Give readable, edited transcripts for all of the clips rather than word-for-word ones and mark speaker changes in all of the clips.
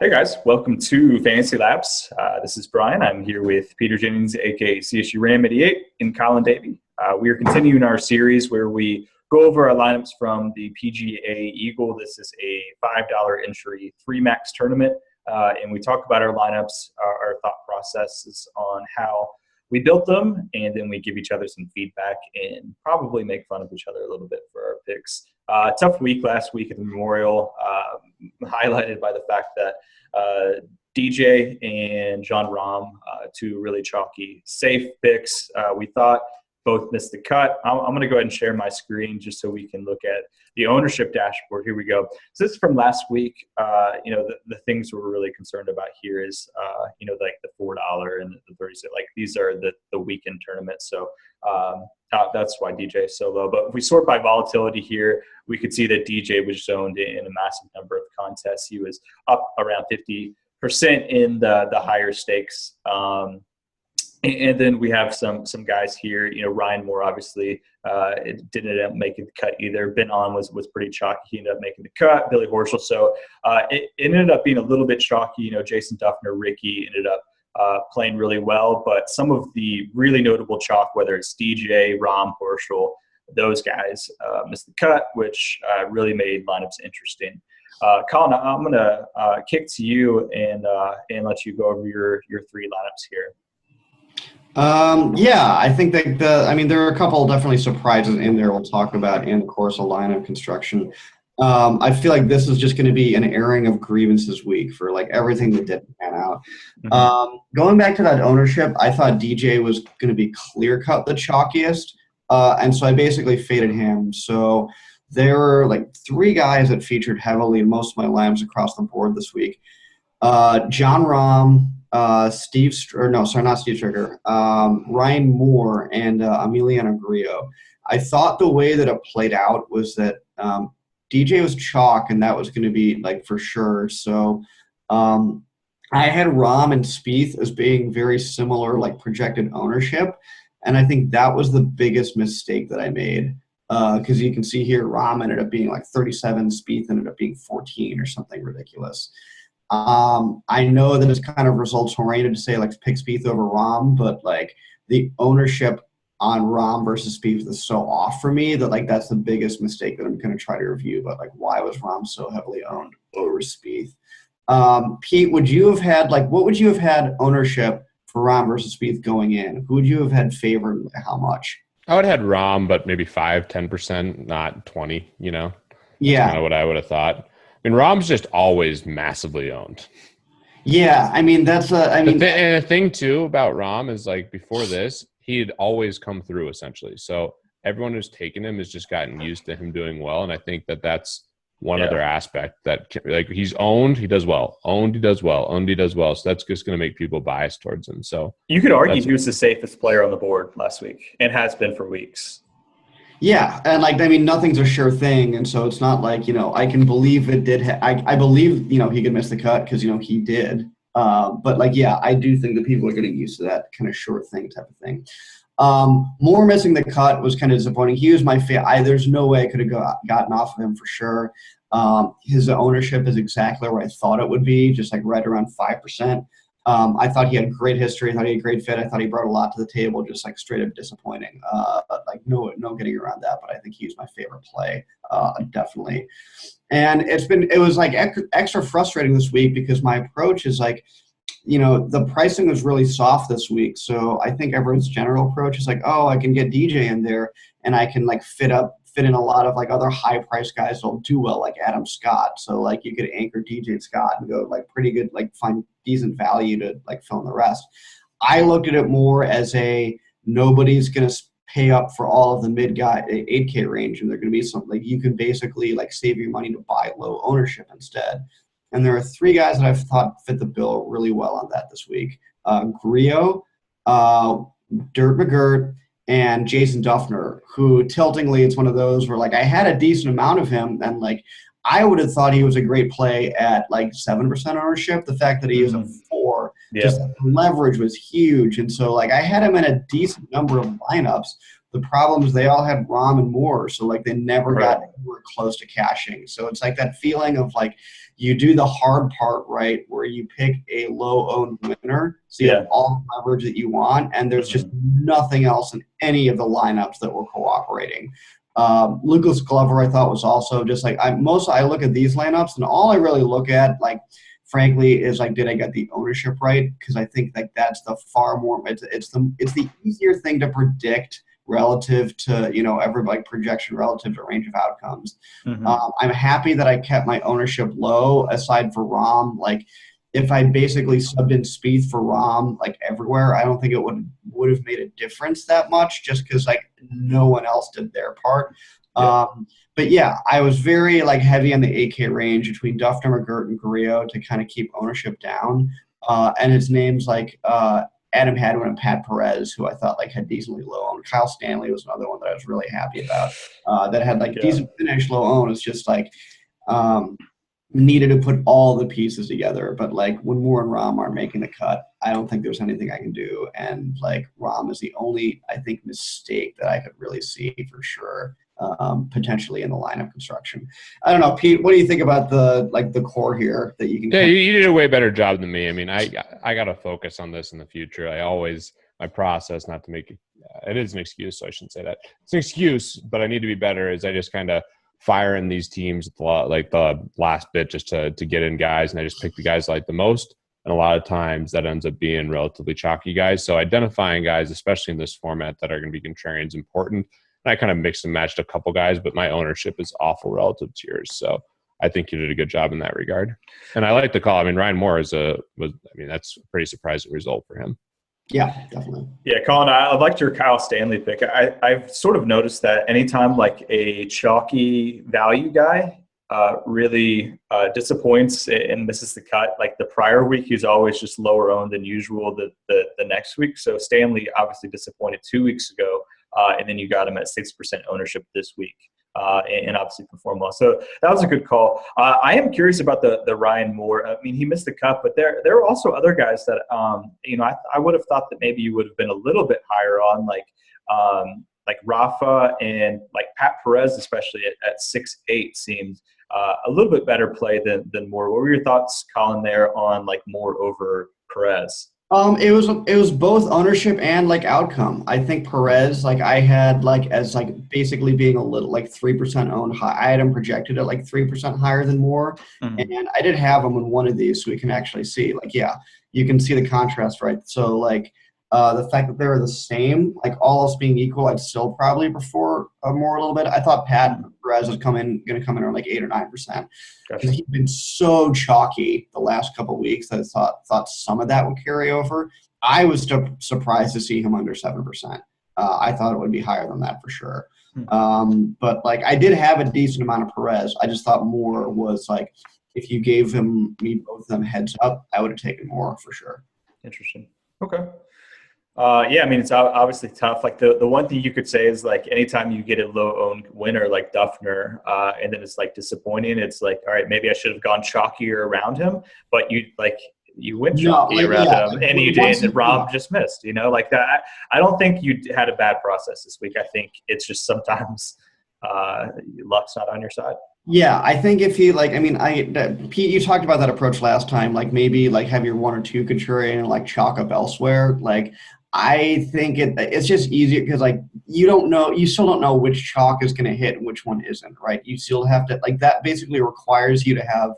Speaker 1: Hey guys, welcome to Fantasy Labs. This is Brian. I'm here with Peter Jennings, aka CSU Ram 88, and Colin Davy. We are continuing our series where we go over our lineups from the PGA Eagle. This is a $5 entry 3-max tournament, and we talk about our lineups, our thought processes on how we built them, and then we give each other some feedback and probably make fun of each other a little bit for our picks. Tough week last week at the Memorial, highlighted by the fact that DJ and John Rahm, two really chalky, safe picks. We thought both missed the cut. I'm going to go ahead and share my screen just so we can look at the ownership dashboard. Here we go. So this is from last week. The things we're really concerned about here is, like the $4 and the 30. Like these are the weekend tournaments. So that's why DJ is so low. But if we sort by volatility here, we could see that DJ was zoned in a massive number of contests. He was up around 50% in the higher stakes. And then we have some guys here. Ryan Moore obviously it didn't end up making the cut either. Ben On was pretty chalky. He ended up making the cut. Billy Horschel. So it ended up being a little bit chalky. Jason Duffner, Ricky ended up playing really well. But some of the really notable chalk, whether it's DJ, Rahm, Horschel, those guys missed the cut, which really made lineups interesting. Colin, I'm going to kick to you and let you go over your three lineups here.
Speaker 2: I think that there are a couple definitely surprises in there we'll talk about in the course of lineup construction. I feel like this is just going to be an airing of grievances week for like everything that didn't pan out. Mm-hmm. Going back to that ownership, I thought DJ was going to be clear cut the chalkiest. And so I basically faded him. So there were like three guys that featured heavily in most of my lineups across the board this week. John Rahm, Ryan Moore, and Emiliano Grillo. I thought the way that it played out was that DJ was chalk, and that was going to be like for sure. So I had Rahm and Spieth as being very similar, like projected ownership, and I think that was the biggest mistake that I made. Because you can see here, Rahm ended up being like 37, Spieth ended up being 14 or something ridiculous. I know that it's kind of results-oriented to say like pick Spieth over Rahm, but like the ownership on Rahm versus Spieth is so off for me that like that's the biggest mistake that I'm going to try to review. But like, why was Rahm so heavily owned over Spieth? Pete, what would you have had ownership for Rahm versus Spieth going in? Who would you have had favored? How much?
Speaker 3: I would have had Rahm, but maybe 5-10%, not 20. That's kind of what I would have thought. I mean, Rahm's just always massively owned.
Speaker 2: Yeah, I mean, that's
Speaker 3: and the thing, too, about Rahm is, like, before this, he'd always come through, essentially. So everyone who's taken him has just gotten used to him doing well, and I think that that's one other aspect that, like, he's owned, he does well. Owned, he does well. Owned, he does well. So that's just going to make people biased towards him. So
Speaker 1: you could argue he was the safest player on the board last week and has been for weeks.
Speaker 2: Yeah, and nothing's a sure thing, and so it's not like I can believe it did. I believe he could miss the cut because he did. But I do think that people are getting used to that kind of sure thing type of thing. Moore missing the cut was kind of disappointing. He was my favorite. There's no way I could have gotten off of him for sure. His ownership is exactly where I thought it would be, just like right around 5%. I thought he had great history. I thought he had a great fit. I thought he brought a lot to the table, just like straight up disappointing. No getting around that, but I think he was my favorite play, definitely. And it was like extra frustrating this week because my approach is like, the pricing was really soft this week. So I think everyone's general approach is like, oh, I can get DJ in there and I can like fit in a lot of like other high price guys that'll do well, like Adam Scott. So like you could anchor DJ Scott and go like pretty good, like find decent value to like fill in the rest. I looked at it more as nobody's going to pay up for all of the mid guy 8K range, and they're going to be something like you can basically like save your money to buy low ownership instead. And there are three guys that I've thought fit the bill really well on that this week: Grillo, Dirt McGirt, and Jason Duffner, who tiltingly, it's one of those where like I had a decent amount of him, and like I would have thought he was a great play at like 7% ownership. The fact that he was a 4, just the leverage was huge, and so like I had him in a decent number of lineups, The problem is they all had Rahm and Moore, so like they never got anywhere close to cashing. So it's like that feeling of like you do the hard part right, where you pick a low-owned winner, so you have all the leverage that you want, and there's just nothing else in any of the lineups that were cooperating. Lucas Glover, I thought, was also just like I look at these lineups, and all I really look at, like, frankly, is like, did I get the ownership right? Because I think like that's the far more it's the easier thing to predict relative to everybody projection relative to range of outcomes. I'm happy that I kept my ownership low aside for Rahm. Like if I basically subbed in Spieth for Rahm like everywhere, I don't think it would have made a difference that much, just because like no one else did their part. But yeah, I was very like heavy on the 8K range between Duffner, McGirt, and Grillo to kind of keep ownership down. And his names like Adam Hadwin and Pat Perez, who I thought like had decently low own. Kyle Stanley was another one that I was really happy about, that had like decent finish, low own. It's just like needed to put all the pieces together. But like when Moore and Rahm are making the cut, I don't think there's anything I can do. And like Rahm is the only, I think, mistake that I could really see for sure. Potentially in the lineup construction. I don't know, Pete, what do you think about the core here that you can?
Speaker 3: Yeah, you did a way better job than me. I mean, I got to focus on this in the future. My process, not to make it is an excuse, so I shouldn't say that. It's an excuse, but I need to be better. Is I just kind of fire in these teams like the last bit just to get in guys, and I just pick the guys I like the most. And a lot of times that ends up being relatively chalky guys. So identifying guys, especially in this format, that are going to be contrarian is important. I kind of mixed and matched a couple guys, but my ownership is awful relative to yours. So I think you did a good job in that regard. And I like the call. I mean, Ryan Moore that's a pretty surprising result for him.
Speaker 2: Yeah, definitely.
Speaker 1: Yeah, Colin, I liked your Kyle Stanley pick. I've sort of noticed that anytime like a chalky value guy really disappoints and misses the cut, like the prior week, he's always just lower owned than usual the next week. So Stanley obviously disappointed 2 weeks ago. And then you got him at 6% ownership this week, and obviously performed well. So that was a good call. I am curious about the Ryan Moore. I mean, he missed the cut, but there were also other guys that I would have thought that maybe you would have been a little bit higher on, like Rafa and like Pat Perez, especially at 6'8", seemed a little bit better play than Moore. What were your thoughts, Colin, there on like Moore over Perez?
Speaker 2: It was both ownership and like outcome. I think Perez, like I had like as like basically being a little like 3% owned high. I had him projected at like 3% higher than Moore, and I did have him in one of these, so we can actually see like you can see the contrast, right? So like the fact that they were the same, like all else being equal, I'd still probably prefer Moore a little bit. I thought Pat Perez was going to come in around like 8 or 9%. Because he's been so chalky the last couple of weeks that I thought some of that would carry over. I was surprised to see him under 7%. I thought it would be higher than that for sure. But like I did have a decent amount of Perez. I just thought Moore was like, if you gave me both of them heads up, I would have taken Moore for sure.
Speaker 1: Interesting. Okay. Yeah, I mean, it's obviously tough. Like the one thing you could say is like anytime you get a low-owned winner like Duffner, and then it's like disappointing, it's like, all right, maybe I should have gone chalkier around him, but you went chalky around him, and you did, and Rob just missed, like that. I don't think you had a bad process this week. I think it's just sometimes luck's not on your side.
Speaker 2: Yeah, I think if he Pete, you talked about that approach last time, like maybe like have your one or two contrarian and like chalk up elsewhere. Like I think it's just easier because like you still don't know which chalk is going to hit and which one isn't, right? You still have to like that basically requires you to have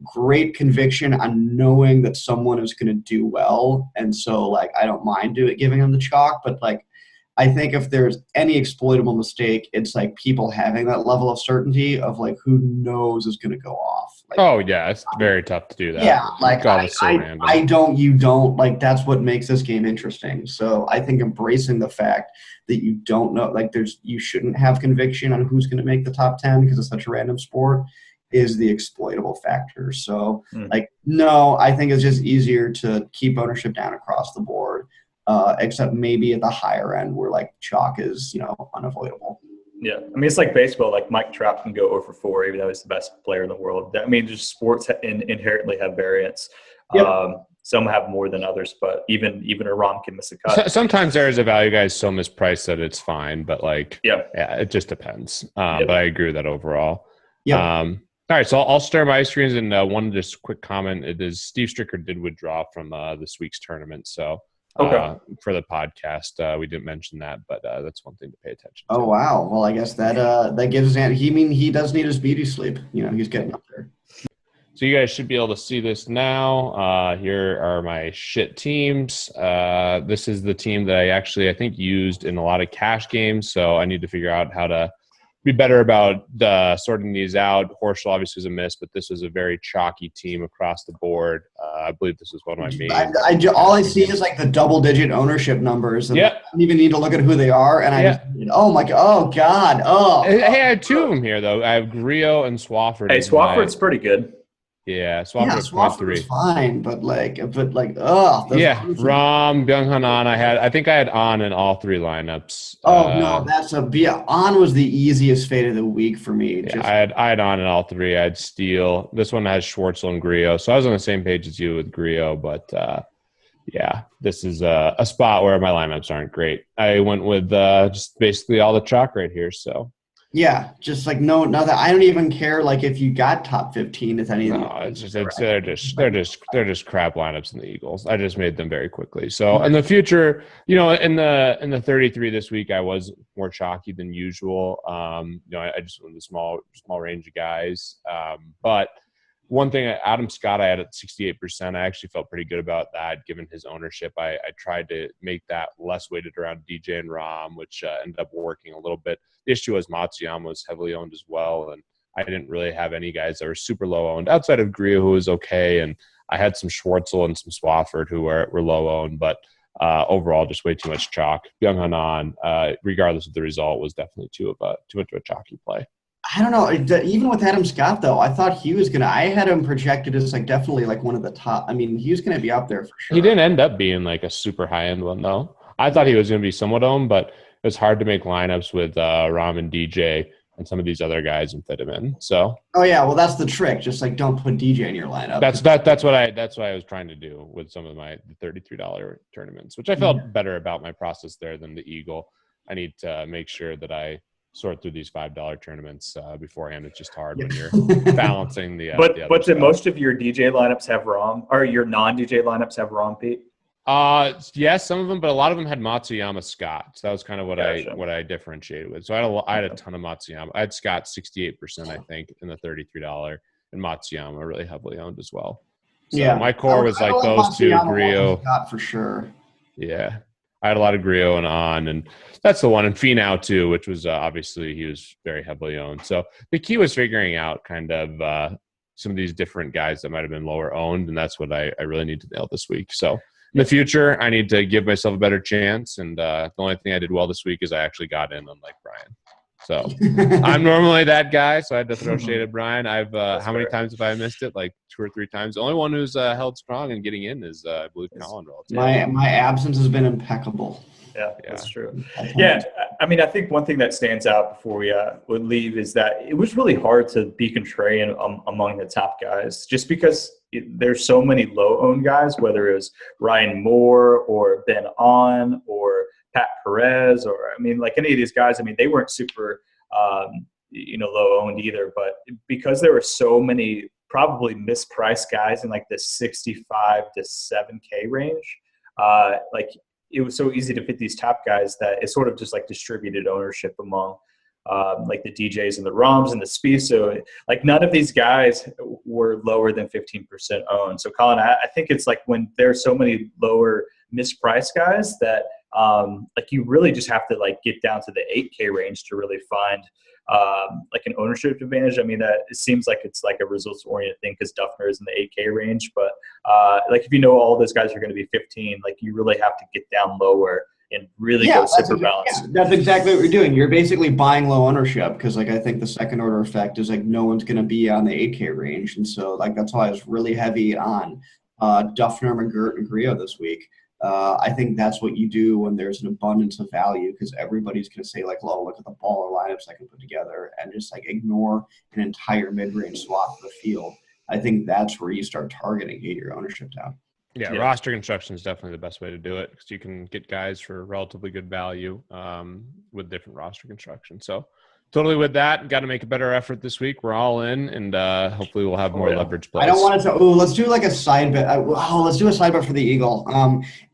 Speaker 2: great conviction on knowing that someone is going to do well, and so like I don't mind giving them the chalk, but like I think if there's any exploitable mistake, it's like people having that level of certainty of like who knows is going to go off. Like,
Speaker 3: oh yeah, it's very tough to do that.
Speaker 2: Yeah, like you don't like that's what makes this game interesting. So I think embracing the fact that you don't know, like you shouldn't have conviction on who's going to make the top 10 because it's such a random sport is the exploitable factor. So no, I think it's just easier to keep ownership down across the board. Except maybe at the higher end where like chalk is, unavoidable.
Speaker 1: Yeah. I mean, it's like baseball, like Mike Trout can go over 4, even though he's the best player in the world. I mean, just sports inherently have variance.
Speaker 2: Yep.
Speaker 1: some have more than others, but even a Rom can miss a cut.
Speaker 3: Sometimes there is a value guy so mispriced that it's fine, but like,
Speaker 1: Yeah,
Speaker 3: it just depends. But I agree with that overall.
Speaker 2: Yeah.
Speaker 3: All right, so I'll start my screens, and one just quick comment. It is Steve Stricker did withdraw from this week's tournament, so for the podcast, we didn't mention that, but that's one thing to pay attention to.
Speaker 2: Oh wow! Well, I guess that gives he does need his beauty sleep. He's getting up there.
Speaker 3: So you guys should be able to see this now. Here are my shit teams. This is the team that I think used in a lot of cash games, so I need to figure out how to be better about sorting these out. Horschel obviously was a miss, but this was a very chalky team across the board. I believe this was one of my main.
Speaker 2: All I see is like the double-digit ownership numbers. And
Speaker 3: yeah.
Speaker 2: I don't even need to look at who they are. And
Speaker 3: Hey, I had two of them here though. I have Griot and Swafford.
Speaker 1: Hey, Swafford's pretty good.
Speaker 3: Yeah, Swafford's
Speaker 2: fine, but
Speaker 3: Rom, Byung-Hun On. I think I had On in all three lineups.
Speaker 2: On was the easiest fade of the week for me.
Speaker 3: Yeah, I had On in all three. I had Steele. This one has Schwartzel and Griot, so I was on the same page as you with Griot, but this is a spot where my lineups aren't great. I went with just basically all the chalk right here, so.
Speaker 2: Yeah, just like nothing. I don't even care like if you got top 15 with any.
Speaker 3: No, they're just crap lineups in the Eagles. I just made them very quickly. So in the future, in the 33 this week, I was more chalky than usual. I just went the small range of guys. But one thing, Adam Scott, I had at 68%. I actually felt pretty good about that, given his ownership. I tried to make that less weighted around DJ and Rom, which ended up working a little bit. The issue was Matsuyama was heavily owned as well, and I didn't really have any guys that were super low owned outside of Griot, who was okay, and I had some Schwartzel and some Swafford who were low owned, but overall just way too much chalk. Byung-Hun On, regardless of the result, was definitely too much of a chalky play.
Speaker 2: I don't know. Even with Adam Scott, though, I thought he was gonna. I had him projected as like definitely like one of the top. I mean, he was gonna be up there for sure.
Speaker 3: He didn't end up being like a super high end one though. I thought he was gonna be somewhat owned, but it was hard to make lineups with Rom and DJ and some of these other guys and fit him in. So.
Speaker 2: Oh yeah, well that's the trick. Just like don't put DJ in your lineup.
Speaker 3: That's what I was trying to do with some of my $33 tournaments, which I felt better about my process there than the Eagle. I need to make sure that I sort through these $5 tournaments beforehand. It's just hard when you're balancing the.
Speaker 1: But did most of your DJ lineups have Rom, or your non-DJ lineups have Rom, Pete?
Speaker 3: Yes, some of them, but a lot of them had Matsuyama Scott. So that was kind of what I differentiated with. So I had a ton of Matsuyama. I had Scott 68%, I think, in the $33, and Matsuyama really heavily owned as well. So my core was like those two, Griot.
Speaker 2: Scott for sure.
Speaker 3: Yeah. I had a lot of Griot and On, and that's the one. And Finau, too, which was obviously he was very heavily owned. So the key was figuring out kind of some of these different guys that might have been lower owned, and that's what I really need to nail this week. So in the future, I need to give myself a better chance, and the only thing I did well this week is I actually got in, unlike Brian. So I'm normally that guy, so I had to throw shade at Brian. I've how many times have I missed it? Like 2 or 3 times. The only one who's held strong and getting in is I believe Colin.
Speaker 2: My absence has been impeccable.
Speaker 1: Yeah, that's true. Yeah, I mean, I think one thing that stands out before we would leave is that it was really hard to be contrarian among the top guys, just because there's so many low-owned guys, whether it was Ryan Moore or Ben On or Pat Perez, or I mean, like any of these guys, I mean, they weren't super, low owned either. But because there were so many probably mispriced guys in like the 65 to 7K range, it was so easy to fit these top guys that it sort of just like distributed ownership among like the DJs and the ROMs and the Spieths. So like none of these guys were lower than 15% owned. So Colin, I think it's like when there's so many lower mispriced guys that like you really just have to like get down to the 8K range to really find like an ownership advantage. I mean, that it seems like it's like a results oriented thing because Duffner is in the 8K range, but like if you know all those guys are going to be 15, like you really have to get down lower and really go super balanced.
Speaker 2: Yeah, that's exactly what you're doing. You're basically buying low ownership because like I think the second order effect is like no one's going to be on the 8K range, and so like that's why I was really heavy on Duffner, McGirt, and Griot this week. I think that's what you do when there's an abundance of value because everybody's going to say like, "Look at the baller lineups I can put together," and just like ignore an entire mid-range swath of the field. I think that's where you start targeting, get your ownership down.
Speaker 3: Yeah, roster construction is definitely the best way to do it because you can get guys for relatively good value with different roster construction. So totally with that. Got to make a better effort this week. We're all in, and hopefully we'll have more leverage plays.
Speaker 2: I don't want it to. Oh, let's do like a side bet. Let's do a side bet for the Eagle.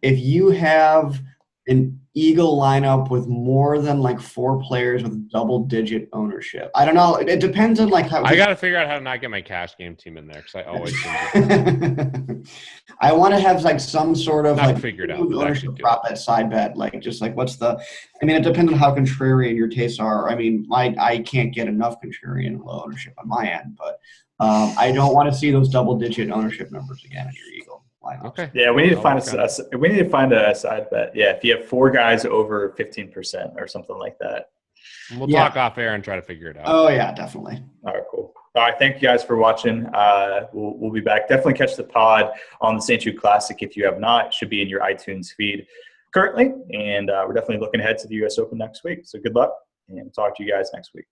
Speaker 2: If you have an Eagle lineup with more than like 4 players with double-digit ownership, I don't know. It depends on like how.
Speaker 3: I got to figure out how to not get my cash game team in there because I always.
Speaker 2: I want to have like some sort of
Speaker 3: not
Speaker 2: like
Speaker 3: figured out
Speaker 2: ownership prop bet side bet, like just like what's the. I mean, it depends on how contrarian your tastes are. I mean, I can't get enough contrarian low ownership on my end, but I don't want to see those double-digit ownership numbers again in your Eagle lineup.
Speaker 3: Okay.
Speaker 1: Yeah, we need to find a side bet. Yeah, if you have 4 guys over 15% or something like that.
Speaker 3: We'll talk off air and try to figure it out.
Speaker 2: Oh yeah, definitely.
Speaker 1: All right, cool. All right, thank you guys for watching. We'll be back. Definitely catch the pod on the St. Jude Classic if you have not. It should be in your iTunes feed currently, and we're definitely looking ahead to the U.S. Open next week. So good luck, and talk to you guys next week.